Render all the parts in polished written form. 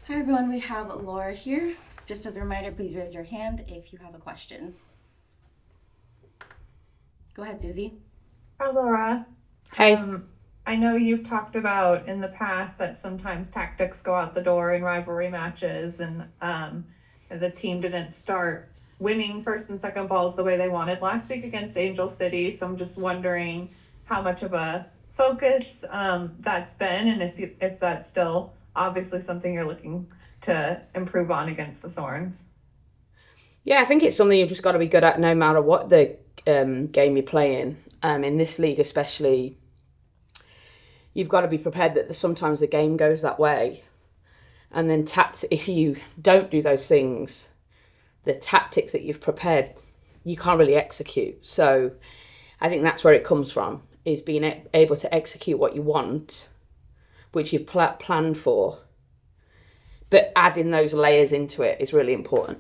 Hi everyone, we have Laura here. Just as a reminder, please raise your hand if you have a question. Go ahead, Susie. Hi, Laura. Hey. I know you've talked about in the past that sometimes tactics go out the door in rivalry matches, and the team didn't start winning first and second balls the way they wanted last week against Angel City. So I'm just wondering how much of a focus that's been, and if that's still obviously something you're looking to improve on against the Thorns. Yeah, I think it's something you've just got to be good at no matter what the game you're playing. In this league especially, you've got to be prepared that sometimes the game goes that way. And then if you don't do those things, the tactics that you've prepared, you can't really execute. So I think that's where it comes from, is being able to execute what you want, which you've planned for. But adding those layers into it is really important.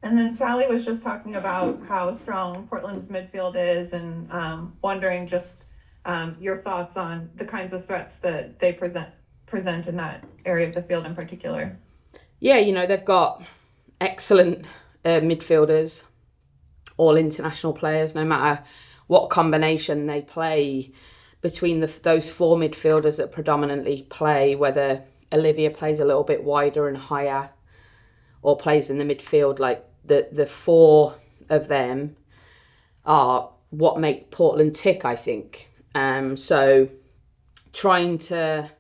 And then Sally was just talking about how strong Portland's midfield is, and wondering just your thoughts on the kinds of threats that they present in that area of the field in particular. Yeah, they've got excellent midfielders, all international players, no matter what combination they play between those four midfielders that predominantly play, whether Olivia plays a little bit wider and higher or plays in the midfield. Like the four of them are what make Portland tick, I think. So trying to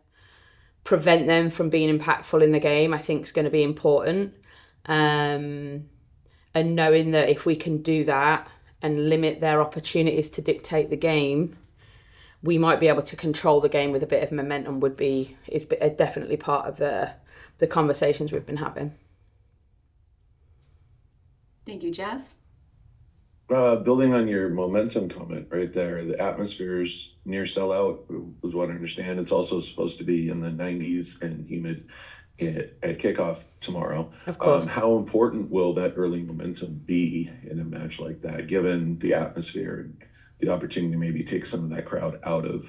prevent them from being impactful in the game, I think, is going to be important. And knowing that if we can do that and limit their opportunities to dictate the game, we might be able to control the game with a bit of momentum is definitely part of the conversations we've been having. Thank you, Jeff. Building on your momentum comment right there, the atmosphere's near sellout, was what I understand. It's also supposed to be in the 90s and humid at kickoff tomorrow. Of course. How important will that early momentum be in a match like that, given the atmosphere and the opportunity to maybe take some of that crowd out of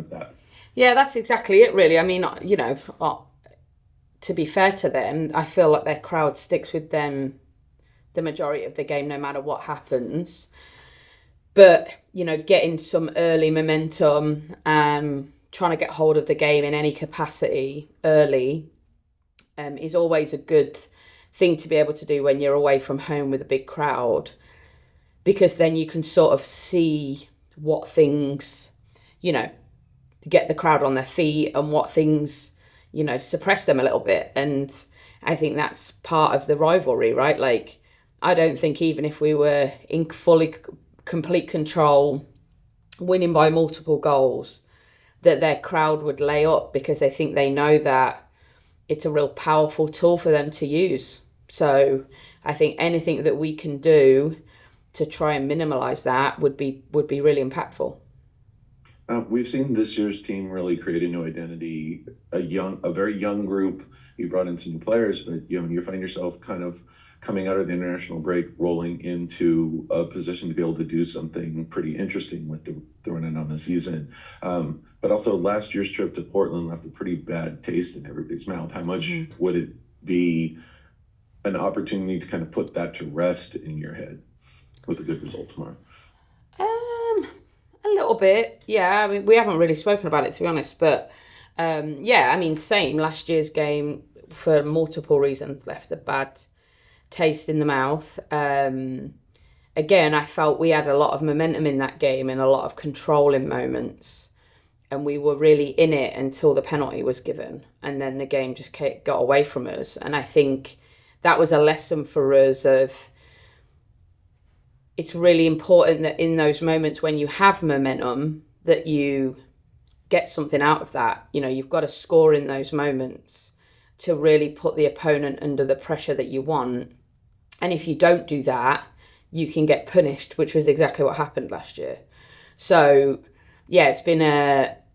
that? Yeah, that's exactly it, really. I mean, to be fair to them, I feel like their crowd sticks with them the majority of the game, no matter what happens. But, getting some early momentum, trying to get hold of the game in any capacity early is always a good thing to be able to do when you're away from home with a big crowd, because then you can sort of see what things, get the crowd on their feet and what things, suppress them a little bit. And I think that's part of the rivalry, right? Like, I don't think even if we were in complete control, winning by multiple goals, that their crowd would lay up, because they know that it's a real powerful tool for them to use. So I think anything that we can do to try and minimalise that would be really impactful. We've seen this year's team really create a new identity, a very young group. You brought in some new players, but you find yourself kind of coming out of the international break, rolling into a position to be able to do something pretty interesting with the running on the season. But also, last year's trip to Portland left a pretty bad taste in everybody's mouth. How much would it be an opportunity to kind of put that to rest in your head with a good result tomorrow? A little bit, yeah. I mean, we haven't really spoken about it, to be honest, but yeah, I mean, same. Last year's game, for multiple reasons, left a bad taste in the mouth. Again, I felt we had a lot of momentum in that game and a lot of control in moments, and we were really in it until the penalty was given, and then the game just got away from us. And I think that was a lesson for us of, it's really important that in those moments when you have momentum, that you get something out of that. You've got to score in those moments to really put the opponent under the pressure that you want. And if you don't do that, you can get punished, which was exactly what happened last year. So, yeah,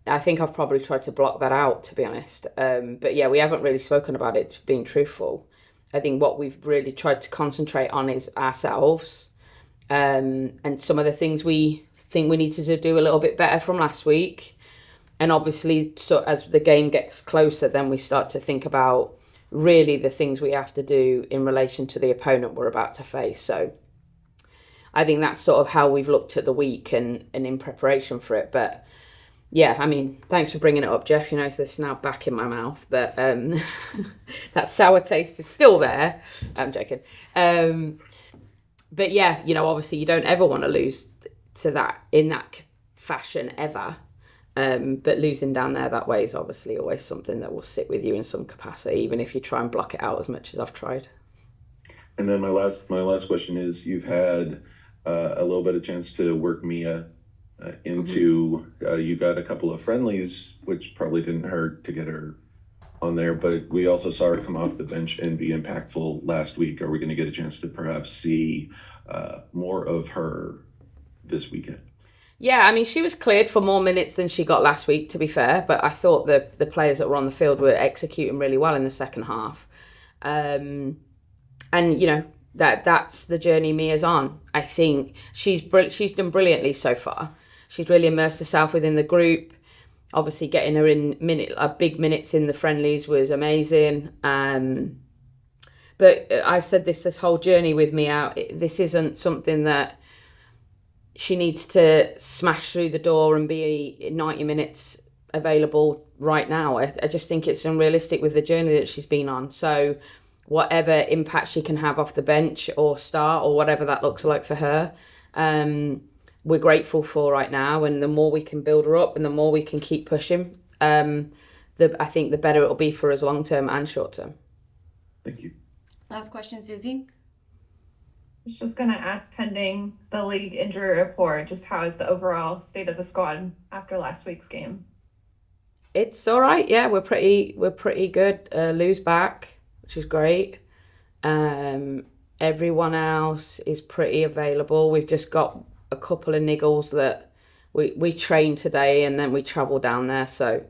I think I've probably tried to block that out, to be honest. But yeah, we haven't really spoken about it, being truthful. I think what we've really tried to concentrate on is ourselves, and some of the things we think we needed to do a little bit better from last week. And obviously, so as the game gets closer, then we start to think about really the things we have to do in relation to the opponent we're about to face. So I think that's sort of how we've looked at the week and in preparation for it. But yeah, I mean, thanks for bringing it up, Jeff. You know, this is now back in my mouth, but that sour taste is still there. I'm joking. But yeah, you know, obviously you don't ever want to lose to that in that fashion ever. But losing down there that way is obviously always something that will sit with you in some capacity, even if you try and block it out as much as I've tried. And then my last question is, you've had a little bit of chance to work Mia into you got a couple of friendlies, which probably didn't hurt to get her on there, but we also saw her come off the bench and be impactful last week. Are we going to get a chance to perhaps see more of her this weekend? Yeah, I mean, she was cleared for more minutes than she got last week, to be fair, but I thought the players that were on the field were executing really well in the second half. And, you know, that's the journey Mia's on. I think she's done brilliantly so far. She's really immersed herself within the group. Obviously, getting her in big minutes in the friendlies was amazing. But I've said this whole journey with Mia, this isn't something that she needs to smash through the door and be 90 minutes available right now. I just think it's unrealistic with the journey that she's been on. So whatever impact she can have off the bench or start or whatever that looks like for her, we're grateful for right now. And the more we can build her up and the more we can keep pushing, I think the better it'll be for us long term and short term. Thank you. Last question, Susie. I was just gonna ask, pending the league injury report, just how is the overall state of the squad after last week's game? It's all right. Yeah, we're pretty good. Lou's back, which is great. Everyone else is pretty available. We've just got a couple of niggles that we trained today and then we travel down there. So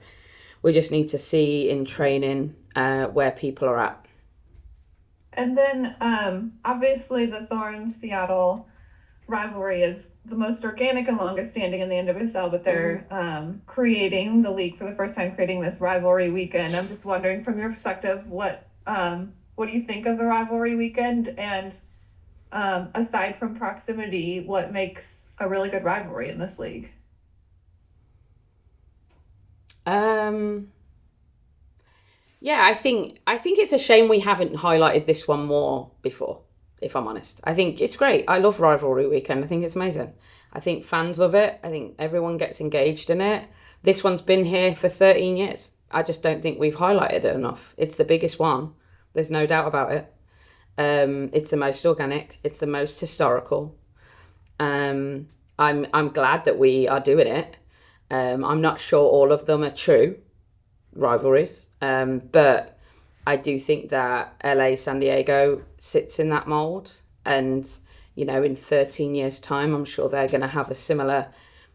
we just need to see in training where people are at. And then obviously the Thorns Seattle rivalry is the most organic and longest standing in the NWSL, but they're creating the league for the first time, creating this rivalry weekend. I'm just wondering, from your perspective, what do you think of the rivalry weekend? And aside from proximity, what makes a really good rivalry in this league? Yeah, I think it's a shame we haven't highlighted this one more before, if I'm honest. I think it's great. I love Rivalry Weekend. I think it's amazing. I think fans love it. I think everyone gets engaged in it. This one's been here for 13 years. I just don't think we've highlighted it enough. It's the biggest one. There's no doubt about it. It's the most organic. It's the most historical. I'm glad that we are doing it. I'm not sure all of them are true rivalries. But I do think that LA, San Diego sits in that mold. And, you know, in 13 years' time, I'm sure they're going to have a similar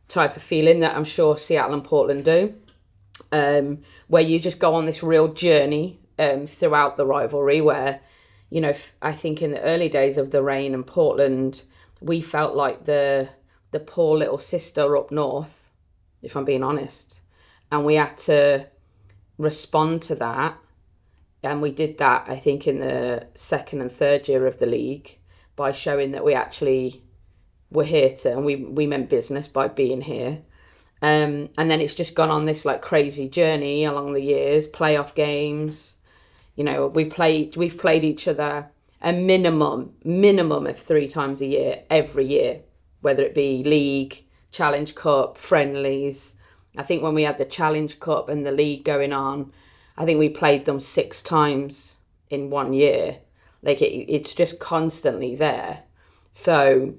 type of feeling that I'm sure Seattle and Portland do, where you just go on this real journey throughout the rivalry where, you know, I think in the early days of the Reign and Portland, we felt like the poor little sister up north, if I'm being honest. And we had to respond to that, and we did that I think in the second and third year of the league by showing that we actually were here to, and we meant business by being here, and then it's just gone on this like crazy journey along the years, playoff games, you know, we've played each other a minimum of 3 times a year every year, whether it be league, Challenge Cup, friendlies. I think when we had the Challenge Cup and the league going on, I think we played them 6 times in 1 year. Like it's just constantly there. So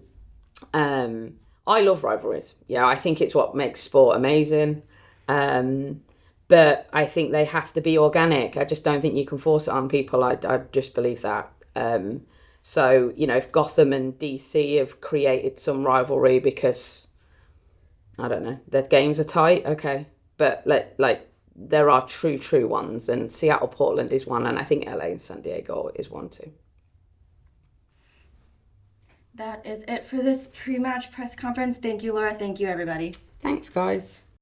I love rivalries. Yeah, I think it's what makes sport amazing. But I think they have to be organic. I just don't think you can force it on people. I just believe that. So, you know, if Gotham and DC have created some rivalry because, I don't know, their games are tight, okay. But there are true ones, and Seattle, Portland is one, and I think LA and San Diego is one too. That is it for this pre-match press conference. Thank you, Laura. Thank you, everybody. Thanks, guys.